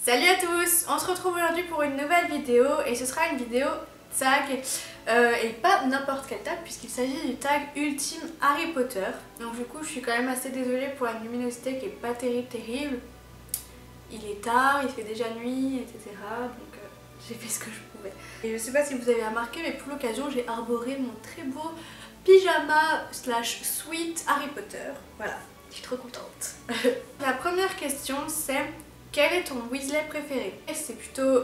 Salut à tous, on se retrouve aujourd'hui pour une nouvelle vidéo et ce sera une vidéo tag et pas n'importe quel tag puisqu'il s'agit du tag ultime Harry Potter. Donc du coup je suis quand même assez désolée pour la luminosité qui est pas terrible. Il est tard, il fait déjà nuit, etc. Donc j'ai fait ce que je pouvais. Et je sais pas si vous avez remarqué mais pour l'occasion j'ai arboré mon très beau pyjama slash sweat Harry Potter. Voilà, je suis trop contente. La première question c'est: quel est ton Weasley préféré? C'est plutôt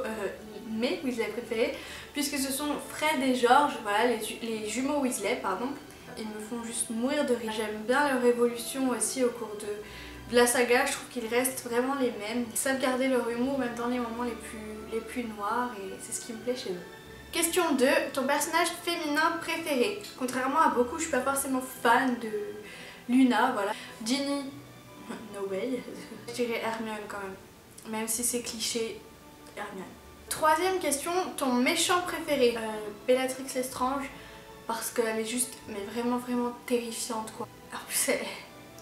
mes Weasley préférés, puisque ce sont Fred et George, voilà, les jumeaux Weasley, pardon. Ils me font juste mourir de rire. J'aime bien leur évolution aussi au cours de la saga, je trouve qu'ils restent vraiment les mêmes. Ils savent garder leur humour même dans les moments les plus noirs et c'est ce qui me plaît chez eux. Question 2, ton personnage féminin préféré? Contrairement à beaucoup, je suis pas forcément fan de Luna, voilà. Ginny, no way. Je dirais Hermione quand même. Même si c'est cliché, Hermione. Troisième question, ton méchant préféré? Bellatrix Lestrange, parce qu'elle est juste, mais vraiment terrifiante quoi. En plus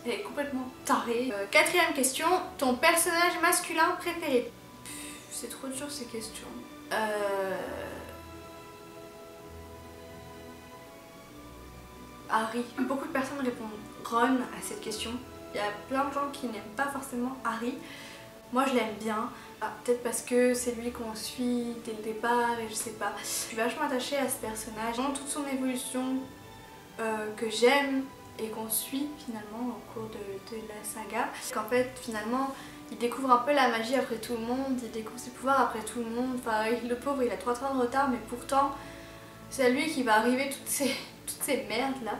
elle est complètement tarée. Quatrième question, ton personnage masculin préféré? C'est trop dur ces questions. Harry. Beaucoup de personnes répondent Ron à cette question. Il y a plein de gens qui n'aiment pas forcément Harry. Moi je l'aime bien, peut-être parce que c'est lui qu'on suit dès le départ et je sais pas. Je suis vachement attachée à ce personnage, vraiment toute son évolution que j'aime et qu'on suit finalement au cours de la saga. Qu'en fait finalement il découvre un peu la magie après tout le monde, il découvre ses pouvoirs après tout le monde. Enfin le pauvre il a 3 trains de retard mais pourtant c'est à lui qui va arriver toutes ces merdes là.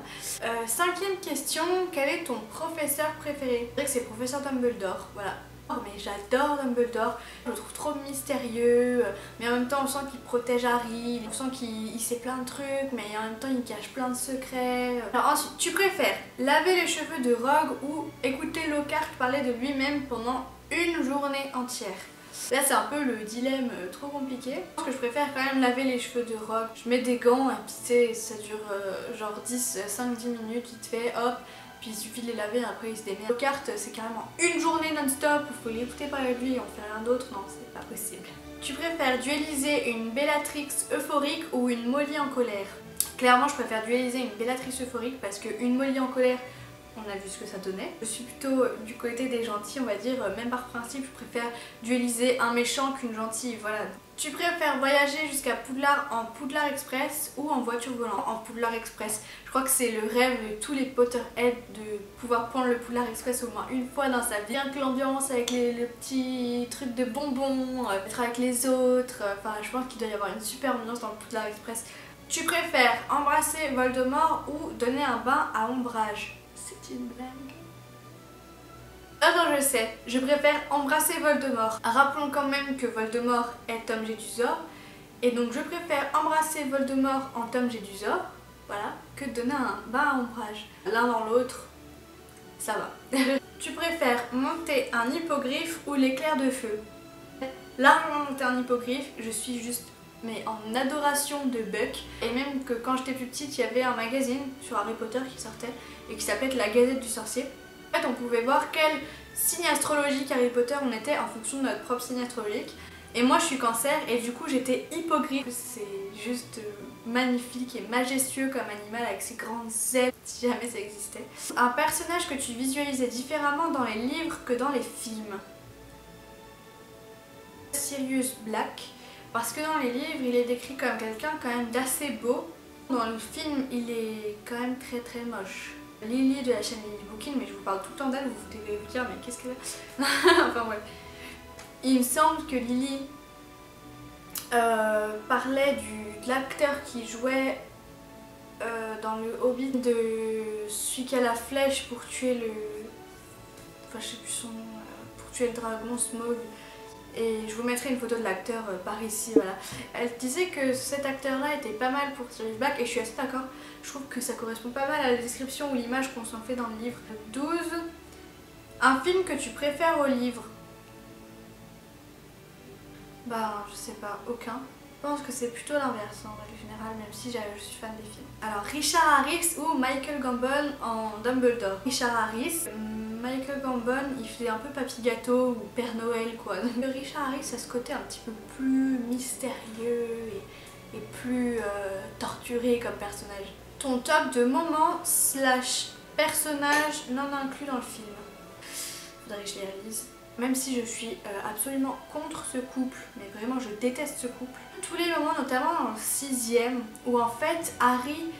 Cinquième question, quel est ton professeur préféré? Je dirais que c'est professeur Dumbledore, voilà. Oh, mais j'adore Dumbledore, je le trouve trop mystérieux, mais en même temps on sent qu'il protège Harry, on sent qu'il sait plein de trucs, mais en même temps il cache plein de secrets. Alors ensuite, tu préfères laver les cheveux de Rogue ou écouter Lockhart parler de lui-même pendant une journée entière? Là c'est un peu le dilemme trop compliqué. Je pense que je préfère quand même laver les cheveux de Rogue. Je mets des gants et puis tu sais ça dure genre 5-10 minutes vite fait, hop. Puis il suffit de les laver et après ils se démerdent. Lockhart c'est carrément une journée non-stop, il faut l'écouter parler de lui et on fait rien d'autre, non c'est pas possible. Tu préfères dueliser une Bellatrix euphorique ou une Molly en colère? Clairement je préfère dueliser une Bellatrix euphorique parce qu'une Molly en colère, on a vu ce que ça donnait. Je suis plutôt du côté des gentils on va dire, même par principe je préfère dueliser un méchant qu'une gentille, voilà. Tu préfères voyager jusqu'à Poudlard en Poudlard Express ou en voiture volante? En Poudlard Express. Je crois que c'est le rêve de tous les Potterheads de pouvoir prendre le Poudlard Express au moins une fois dans sa vie. Bien que l'ambiance avec le petit truc de bonbons, être avec les autres, enfin je pense qu'il doit y avoir une super ambiance dans le Poudlard Express. Tu préfères embrasser Voldemort ou donner un bain à ombrage? C'est une blague. Attends, je sais, je préfère embrasser Voldemort. Rappelons quand même que Voldemort est Tom Jedusor. Et donc je préfère embrasser Voldemort en Tom Jedusor, voilà, que de donner un bain à ombrage. L'un dans l'autre, ça va. Tu préfères monter un hippogriffe ou l'éclair de feu? Largement monter un hippogriffe, je suis juste mais en adoration de Buck. Et même que quand j'étais plus petite, il y avait un magazine sur Harry Potter qui sortait et qui s'appelait La Gazette du Sorcier. En fait, on pouvait voir quel signe astrologique Harry Potter on était en fonction de notre propre signe astrologique. Et moi je suis Cancer et du coup j'étais hippogriffe. C'est juste magnifique et majestueux comme animal avec ses grandes ailes, si jamais ça existait. Un personnage que tu visualisais différemment dans les livres que dans les films? Sirius Black, parce que dans les livres il est décrit comme quelqu'un quand même d'assez beau. Dans le film il est quand même très moche. Lily de la chaîne Lily Booking, mais je vous parle tout le temps d'elle, vous devez vous dire mais qu'est-ce qu'elle a. Enfin bref. Il me semble que Lily parlait de l'acteur qui jouait dans le Hobbit, de celui qui a la flèche pour tuer le... Enfin je sais plus son nom, pour tuer le dragon Smaug. Et je vous mettrai une photo de l'acteur par ici, voilà. Elle disait que cet acteur-là était pas mal pour Sirius Black et je suis assez d'accord. Je trouve que ça correspond pas mal à la description ou l'image qu'on s'en fait dans le livre. 12. Un film que tu préfères au livre? Bah, je sais pas, aucun. Je pense que c'est plutôt l'inverse en règle générale, même si je suis fan des films. Alors Richard Harris ou Michael Gambon en Dumbledore. Richard Harris, Michael Gambon il fait un peu papy gâteau ou Père Noël quoi. Donc Richard Harris a ce côté un petit peu plus mystérieux et plus torturé comme personnage. Ton top de moments / personnages non inclus dans le film. Faudrait que je les réalise. Même si je suis absolument contre ce couple, mais vraiment je déteste ce couple. Tous les moments, notamment dans le 6e, où en fait Harry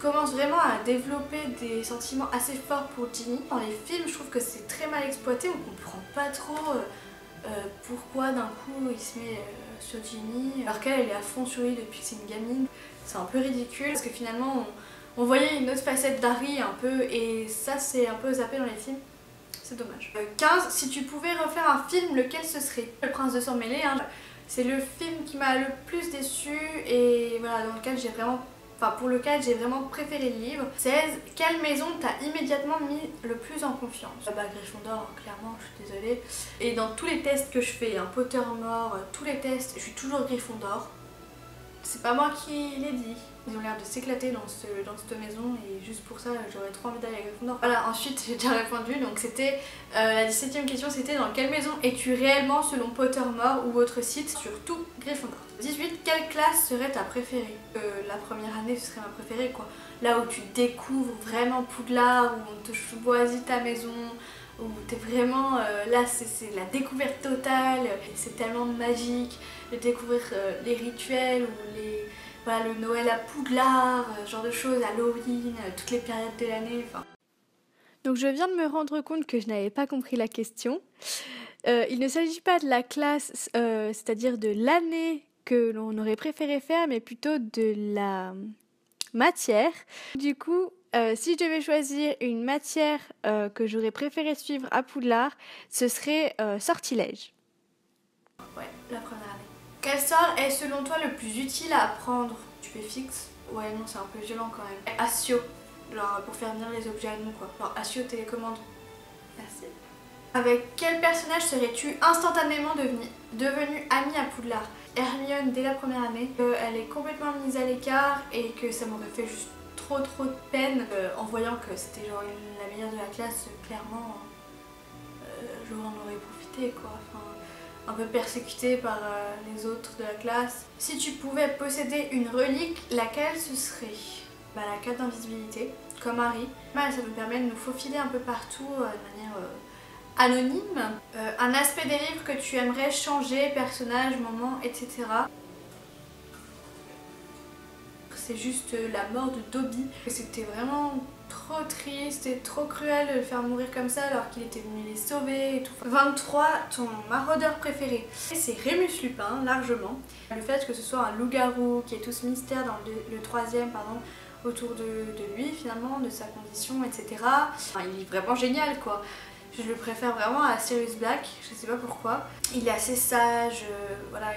commence vraiment à développer des sentiments assez forts pour Ginny. Dans les films, je trouve que c'est très mal exploité, on comprend pas trop pourquoi d'un coup il se met sur Ginny, alors qu'elle est à fond sur lui depuis que c'est une gamine. C'est un peu ridicule, parce que finalement on voyait une autre facette d'Harry un peu, et ça c'est un peu zappé dans les films. C'est dommage. 15. Si tu pouvais refaire un film, lequel ce serait? Le Prince de Sang Mêlé, hein. C'est le film qui m'a le plus déçu et voilà, dans lequel j'ai vraiment... Enfin, pour lequel j'ai vraiment préféré le livre. 16. Quelle maison t'a immédiatement mis le plus en confiance? Bah Gryffondor, clairement, je suis désolée. Et dans tous les tests que je fais, hein, Pottermore, tous les tests, je suis toujours Gryffondor. C'est pas moi qui l'ai dit. Ils ont l'air de s'éclater dans cette maison et juste pour ça j'aurais trop envie d'aller à Gryffondor. Voilà, ensuite j'ai déjà répondu, donc c'était la 17e question, c'était dans quelle maison es-tu réellement selon Pottermore ou votre site? Surtout Gryffondor. 18. Quelle classe serait ta préférée? La première année ce serait ma préférée quoi. Là où tu découvres vraiment Poudlard, où on te choisit ta maison, où t'es vraiment là c'est la découverte totale, c'est tellement magique de découvrir les rituels ou les... Voilà, le Noël à Poudlard, ce genre de choses, Halloween, toutes les périodes de l'année, enfin. Donc je viens de me rendre compte que je n'avais pas compris la question. Il ne s'agit pas de la classe, c'est-à-dire de l'année que l'on aurait préféré faire, mais plutôt de la matière. Du coup, si je devais choisir une matière que j'aurais préféré suivre à Poudlard, ce serait sortilège. Ouais, la première année. Quel sort est selon toi le plus utile à apprendre? Tu fais fixe? Ouais, non, c'est un peu violent quand même. Accio, genre pour faire venir les objets à nous quoi. Genre Accio télécommande. Merci. Avec quel personnage serais-tu instantanément devenu amie à Poudlard? Hermione dès la première année. Elle est complètement mise à l'écart et que ça m'aurait fait juste trop de peine en voyant que c'était genre la meilleure de la classe, clairement. J'en aurais profité quoi. Enfin, un peu persécutée par les autres de la classe. Si tu pouvais posséder une relique, laquelle ce serait? Bah la cape d'invisibilité, comme Harry. Ça nous permet de nous faufiler un peu partout de manière anonyme. Un aspect des livres que tu aimerais changer, personnage, moment, etc. C'est juste la mort de Dobby. C'était vraiment trop triste et trop cruel de le faire mourir comme ça alors qu'il était venu les sauver et tout. 23. Ton maraudeur préféré? C'est Rémus Lupin, largement. Le fait que ce soit un loup-garou, qui ait tout ce mystère dans le 3e, pardon, autour de lui finalement, de sa condition, etc. Enfin, il est vraiment génial quoi. Je le préfère vraiment à Sirius Black, je sais pas pourquoi. Il est assez sage, voilà,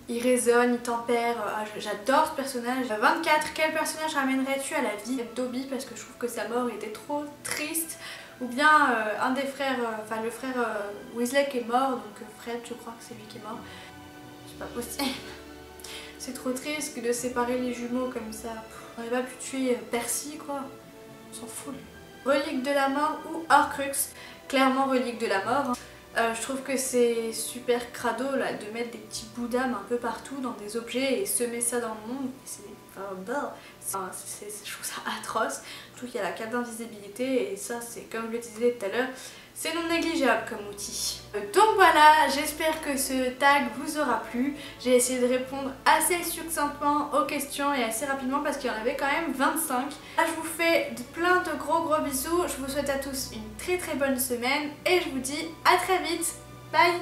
il raisonne, il tempère, j'adore ce personnage. 24. Quel personnage ramènerais-tu à la vie de Dobby? Parce que je trouve que sa mort était trop triste. Ou bien un des frères, enfin le frère Weasley qui est mort, donc Fred je crois que c'est lui qui est mort. C'est pas possible. C'est trop triste que de séparer les jumeaux comme ça. On n'aurait pas pu tuer Percy quoi. On s'en fout. Relique de la mort ou Horcrux? Clairement relique de la mort. Je trouve que c'est super crado là, de mettre des petits bouts d'âme un peu partout dans des objets et semer ça dans le monde. Je trouve ça atroce. Je trouve qu'il y a la cape d'invisibilité et ça c'est comme je le disais tout à l'heure, c'est non négligeable comme outil. Donc voilà, j'espère que ce tag vous aura plu. J'ai essayé de répondre assez succinctement aux questions et assez rapidement parce qu'il y en avait quand même 25. Là je vous fais plein de gros bisous. Je vous souhaite à tous une très bonne semaine et je vous dis à très vite. Bye.